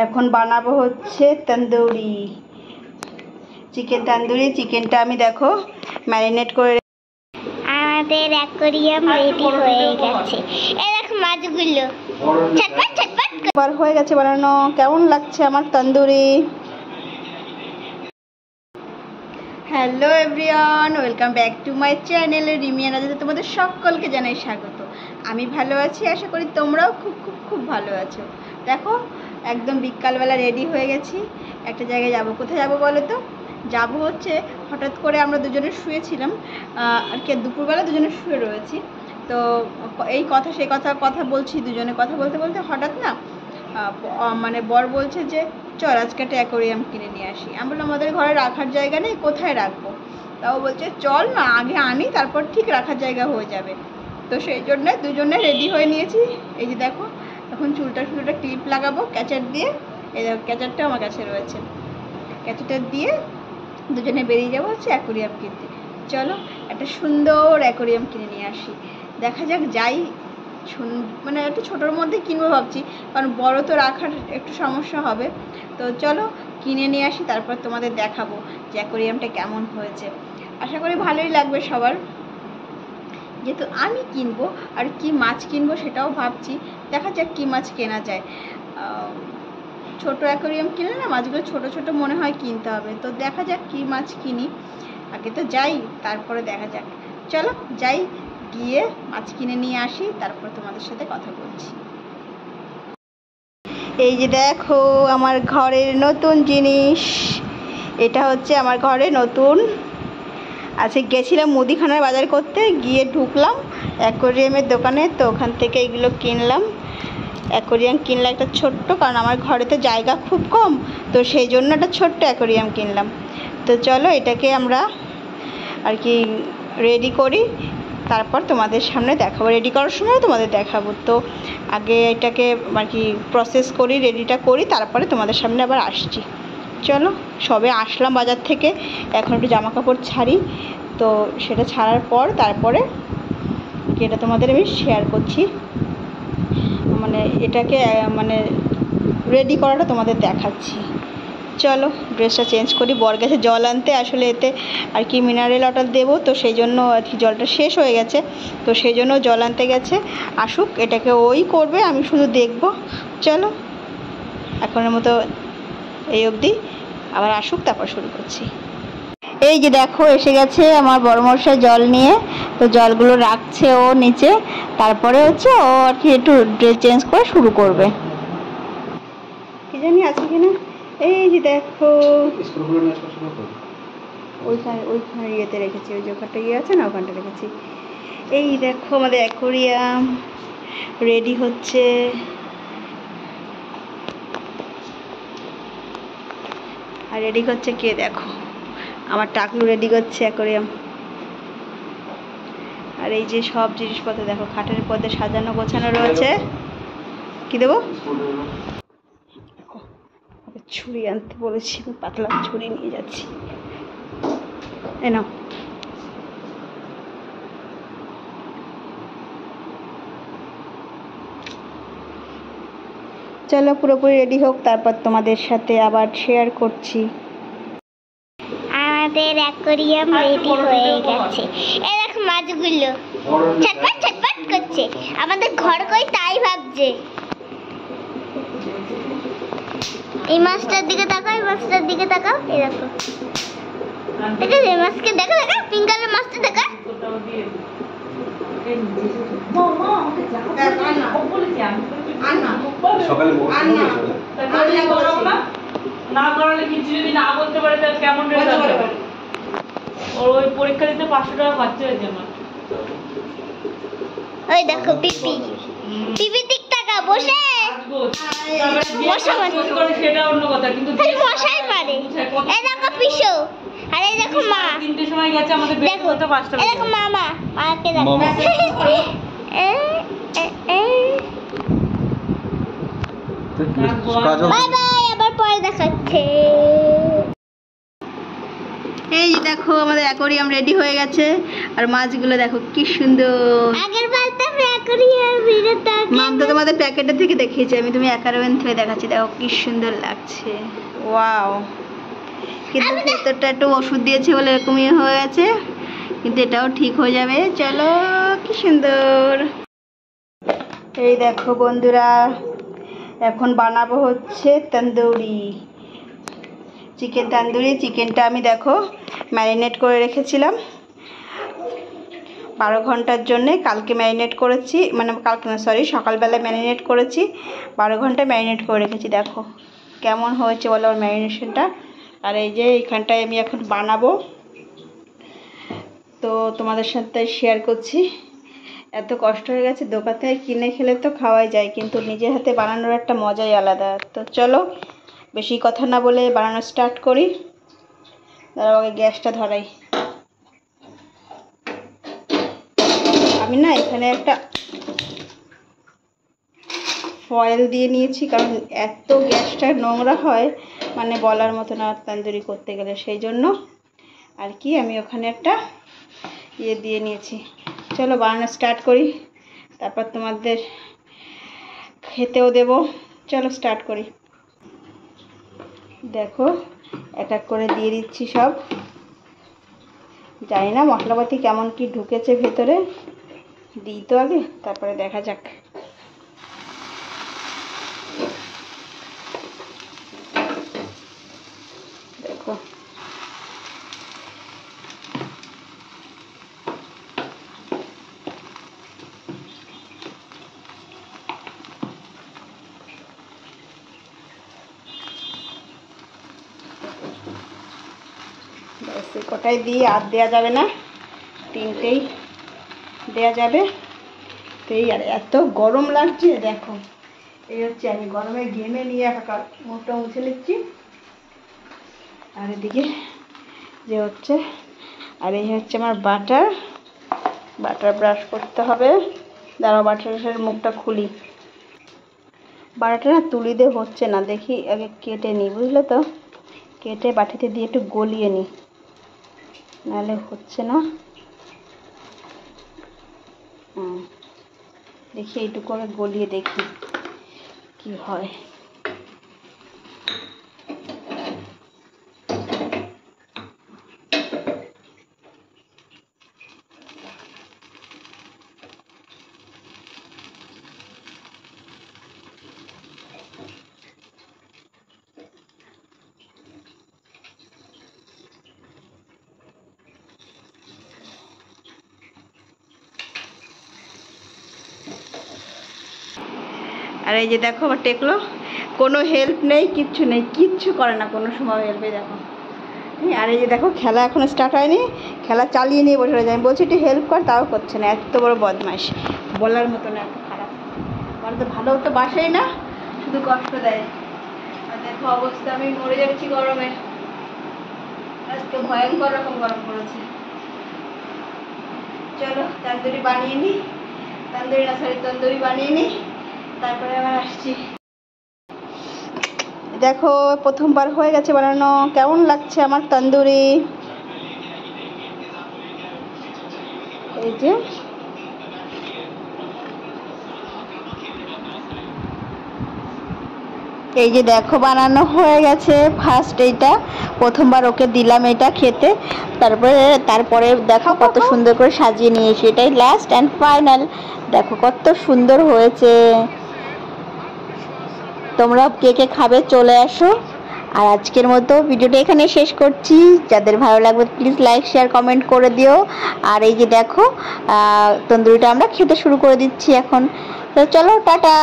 এখন বানাবো হচ্ছে তন্দুরি চিকেন। তন্দুরি চিকেনটা আমি দেখো ম্যারিনেট করে আমাদের অ্যাকোয়ারিয়াম রেডি হয়ে গেছে। এই দেখো মাছগুলো ছটপট ছটপট বার হয়ে গেছে বানানো। কেমন লাগছে আমার tandoori? Hello everyone, welcome back to my channel Rimiyana. তোমাদের সকলকে জানাই স্বাগত। আমি ভালো আছি, আশা করি তোমরাও খুব খুব খুব ভালো আছো। দেখো একদম বিকালবেলা রেডি হয়ে গেছি, একটা জায়গায় যাব। কোথায় যাব বলো তো? যাব হচ্ছে, হঠাৎ করে আমরা দুজনে শুয়েছিলাম আর কি, দুপুরবেলা দুজনে শুয়ে রয়েছি। তো এই কথা সেই কথা বলছি, দুজনে কথা বলতে বলতে হঠাৎ না মানে বর বলছে যে চল আজকে একটা অ্যাকোয়ারিয়াম কিনে নিয়ে আসি। আমি বললাম আমাদের ঘরে রাখার জায়গা নেই, কোথায় রাখবো? তাও বলছে চল না আগে আনি, তারপর ঠিক রাখার জায়গা হয়ে যাবে। তো সেই জন্য দুজনে রেডি হয়ে নিয়েছি। এই যে দেখো এখন চুলটা ক্লিপ লাগাবো ক্যাচার দিয়ে। এই দেখো ক্যাচারটা আমার কাছে রয়েছে, ক্যাচারটা দিয়ে দুজনে বেরিয়ে যাবো হচ্ছে অ্যাকোয়ারিয়াম কিনতে। চলো একটা সুন্দর অ্যাকোয়ারিয়াম কিনে নিয়ে আসি। দেখা যাক যাই, মানে একটু ছোটোর মধ্যে কিনবো ভাবছি, কারণ বড় তো রাখার একটু সমস্যা হবে। তো চলো কিনে নিয়ে আসি, তারপর তোমাদের দেখাবো যে অ্যাকোয়ারিয়ামটা কেমন হয়েছে। আশা করি ভালোই লাগবে সবার। যেহেতু আমি কিনবো আর কি মাছ কিনবো সেটাও ভাবছি। দেখা যাক কী মাছ কেনা যায়। ছোটো অ্যাকোয়ারিয়াম কিনলে না মাছগুলো ছোট ছোট মনে হয় কিনতে হবে। তো দেখা যাক কী মাছ কিনি, আগে তো যাই তারপরে দেখা যাক। চলো যাই, গিয়ে মাছ কিনে নিয়ে আসি, তারপর তোমাদের সাথে কথা বলছি। এই যে দেখো আমার ঘরের নতুন জিনিস, এটা হচ্ছে আমার ঘরে নতুন। আজকে গেছিলাম মুদিখানার বাজার করতে, গিয়ে ঢুকলাম অ্যাকোয়ারিয়ামের দোকানে, তো ওখান থেকে এগুলো কিনলাম। অ্যাকোয়ারিয়াম কিনলাম একটা ছোট্ট, কারণ আমার ঘরে তো জায়গা খুব কম, তো সেই জন্য একটা ছোট্ট অ্যাকোয়ারিয়াম কিনলাম। তো চলো এটাকে আমরা আর কি রেডি করি, তারপর তোমাদের সামনে দেখাবো। রেডি করার সময় তোমাদের দেখাবো। তো আগে এটাকে আর কি প্রসেস করি, রেডিটা করি, তারপরে তোমাদের সামনে আবার আসছি। চলো সবে আসলাম বাজার থেকে, এখন একটু জামা কাপড় ছাড়ি। তো সেটা ছাড়ার পর তারপরে এটা তোমাদের আমি শেয়ার করছি, মানে এটাকে মানে রেডি করাটা তোমাদের দেখাচ্ছি। চলো ড্রেসটা চেঞ্জ করি। বর গেছে জল আনতে, আসলে এতে আর কি মিনারেল ওয়াটার দেবো, তো সেই জন্য আর কি জলটা শেষ হয়ে গেছে, তো সেই জন্য জল আনতে গেছে। আসুক, এটাকে ওই করবে, আমি শুধু দেখবো। চলো এখনের মতো এই অবধি, আবার আসুক তারপর শুরু করছি। এই যে দেখো এসে গেছে আমার বড়মশাই জল নিয়ে, তো জলগুলো রাখছে ও নিচে, তারপরে হচ্ছে ও আর কি একটু ড্রেস চেঞ্জ করে শুরু করবে। কি জানি আছে কিনা। এই যে দেখো ওইখানে ইয়েতে রেখেছি, ওই যে ওখানটা ইয়ে আছে না, ওখানটা রেখেছি। এই দেখো আমাদের অ্যাকোয়ারিয়াম রেডি হচ্ছে। আর রেডি করছে কে? দেখো আমার টাকলু রেডি করছে অ্যাকোয়ারিয়াম। আর এই যে সব জিনিসপত্র দেখো খাটের পথে সাজানো গোছানো রয়েছে। কি দেবো? ছুরি আনতে বলেছি, পাতলা ছুরি নিয়ে যাচ্ছি। এ নাও। চলো পুরোপুরি রেডি হোক, তারপর তোমাদের সাথে আবার শেয়ার করছি। আমাদের অ্যাকোয়ারিয়াম রেডি হয়ে গেছে। এই দেখো মাছগুলো ছটপট ছটপট করছে। আমাদের ঘর কই তাই ভাবছে। এই মাছটার দিকে তাকাও, এই মাছটার দিকে তাকাও। এই দেখো, দেখো এই মাছকে দেখো, দেখো পিঙ্ক কালার মাছটা দেখো। না করালে কিছু যদি না বলতে পারে তাহলে কেমন রেজাল্ট হবে? ওই পরীক্ষা দিতে 500 টাকা খরচা হয়েছে আমার। ওই দেখো পিপি, পিপি দিক তাকা বসে সেটা অন্য কথা, কিন্তু মশাই পারে। এই দেখো পিসো, আর এই দেখো মা। 3টের সময় গেছে, আমাদের বের করতে 5টা। এই দেখো মামা, মাকে দেখো। বাই বাই, আবার পরে দেখাচ্ছে। এই যে দেখো আমাদের অ্যাকোয়ারিয়াম রেডি হয়ে গেছে, আর মাছগুলো দেখো কি সুন্দর। আগের বার তো মাম তো তোমাদের প্যাকেটের থেকে দেখিয়েছি আমি, তুমি অ্যাকারোয়েন থেকে দেখাচ্ছি। দেখো কি সুন্দর লাগছে, ওয়াও। কিন্তু ভেতরটা একটু ওষুধ দিয়েছে বলে এরকমই হয়ে আছে, কিন্তু এটাও ঠিক হয়ে যাবে। চলো, কি সুন্দর। এই দেখো বন্ধুরা, এখন বানাবো হচ্ছে তন্দুরি চিকেন। তন্দুরি চিকেনটা আমি দেখো ম্যারিনেট করে রেখেছিলাম 12 ঘন্টার জন্যে। কালকে ম্যারিনেট করেছি, মানে কালকে না, সরি, সকালবেলায় ম্যারিনেট করেছি, 12 ঘন্টা ম্যারিনেট করে রেখেছি। দেখো কেমন হয়েছে বলো আমার ম্যারিনেশনটা। আর এই যে এইখানটায় আমি এখন বানাবো, তো তোমাদের সাথে শেয়ার করছি। এত কষ্ট হয়ে গেছে, দোকান থেকে কিনে খেলে তো খাওয়াই যায়, কিন্তু নিজের হাতে বানানোর একটা মজাই আলাদা। তো চলো বেশি কথা না বলে বানানো স্টার্ট করি। দাঁড়াও আগে গ্যাসটা ধরাই। আমি না এখানে একটা ফয়েল দিয়ে নিয়েছি, কারণ এত গ্যাসটা নোংরা হয় মানে বলার মতো না তন্দুরি করতে গেলে, সেই জন্য আর কি আমি ওখানে একটা ইয়ে দিয়ে নিয়েছি। চলো বানানো স্টার্ট করি, তারপর তোমাদের খেতেও দেব। চলো স্টার্ট করি। দেখো এক এক করে দিয়ে দিচ্ছি সব। জানি না মশলাপাতি কেমন কি ঢুকেছে ভেতরে, দিই তো আগে, তারপরে দেখা যাক। দেখো এই কটাই দিয়ে আর দেওয়া যাবে না, 3টেই দেওয়া যাবে। তো এই আর এত গরম লাগছে দেখো, এই হচ্ছে আমি গরমে ঘেমে নিয়ে একাকার, মুখটা মুছে নিচ্ছি। আর এদিকে যে হচ্ছে, আর এই হচ্ছে আমার বাটার ব্রাশ করতে হবে। দাঁড়াও বাটারের মুখটা খুলি। বাটারটা না তুলি দিয়ে হচ্ছে না, দেখি আগে কেটে নিই, বুঝলে তো, কেটে বাটিতে দিয়ে একটু গলিয়ে নিই, নাহলে হচ্ছে না। দেখি এইটুকু করে গলিয়ে দেখি কি হয়। আর এই যে দেখো আবার টেকলো, কোনো হেল্প নেই, কিচ্ছু নেই, কিচ্ছু করে না কোনো সময় হেল্পে। দেখো আর এই যে দেখো খেলা এখনো স্টার্ট হয়নি, খেলা চালিয়ে নিয়ে বসে রয়েছে। আমি বলছি একটু হেল্প কর, তাও করছে না। এত বড় বদমাইশ, বলার মতো না, এত খারাপ। আমার তো ভালো তো বাসেই না, শুধু কষ্ট দেয়। আর দেখো অবস্থা, আমি মরে যাচ্ছি গরমে, আজকে ভয়ঙ্কর রকম গরম পড়েছে। চলো তন্দুরি বানিয়ে নিই, তন্দুরি বানিয়ে নিই, তারপরে আবার আসছি। দেখো প্রথমবার হয়ে গেছে বানানো, কেমন লাগছে আমার তন্দুরি। এই যে দেখো বানানো হয়ে গেছে। ফার্স্ট এইটা প্রথমবার ওকে দিলাম এটা খেতে, তারপরে দেখো কত সুন্দর করে সাজিয়ে নিয়েছি। এটাই লাস্ট অ্যান্ড ফাইনাল। দেখো কত সুন্দর হয়েছে। তোমরা কে কে খাবে চলে আসো। আর আজকের মতো ভিডিওটা এখানে শেষ করছি। যাদের ভালো লাগবে প্লিজ লাইক শেয়ার কমেন্ট করে দিও। আর এই যে দেখো তন্দুরিটা আমরা খেতে শুরু করে দিচ্ছি এখন। তো চলো টাটা।